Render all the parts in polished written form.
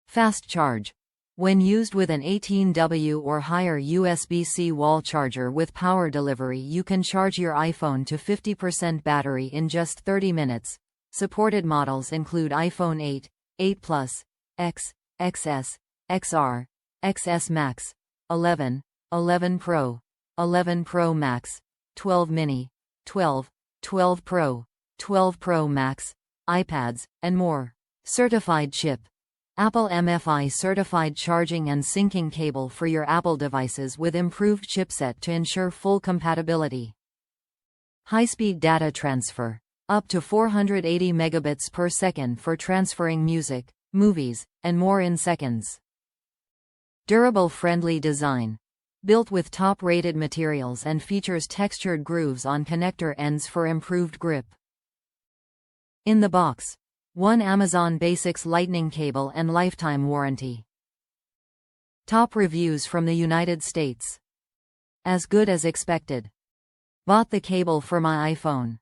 Fast charge. When used with an 18W or higher USB-C wall charger with power delivery, you can charge your iPhone to 50% battery in just 30 minutes. Supported models include iPhone 8, 8 Plus, X, XS, XR, XS Max, 11, 11 Pro, 11 Pro Max, 12 Mini, 12, 12 Pro, 12 Pro Max, iPads, and more. Certified chip. Apple MFI certified charging and syncing cable for your Apple devices with improved chipset to ensure full compatibility. High-speed data transfer. Up to 480 megabits per second for transferring music, movies, and more in seconds. Durable friendly design. Built with top-rated materials and features textured grooves on connector ends for improved grip. In the box. 1 Amazon Basics Lightning cable and lifetime warranty. Top reviews from the United States. As good as expected. Bought the cable for my iPhone.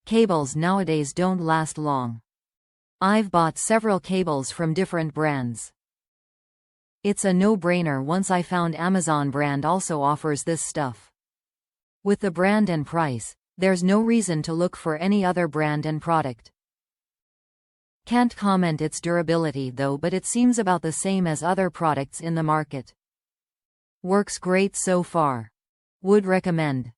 Cables nowadays don't last long. I've bought several cables from different brands. It's a no-brainer once I found Amazon brand also offers this stuff. With the brand and price, there's no reason to look for any other brand and product. Can't comment its durability though, but it seems about the same as other products in the market. Works great so far. Would recommend.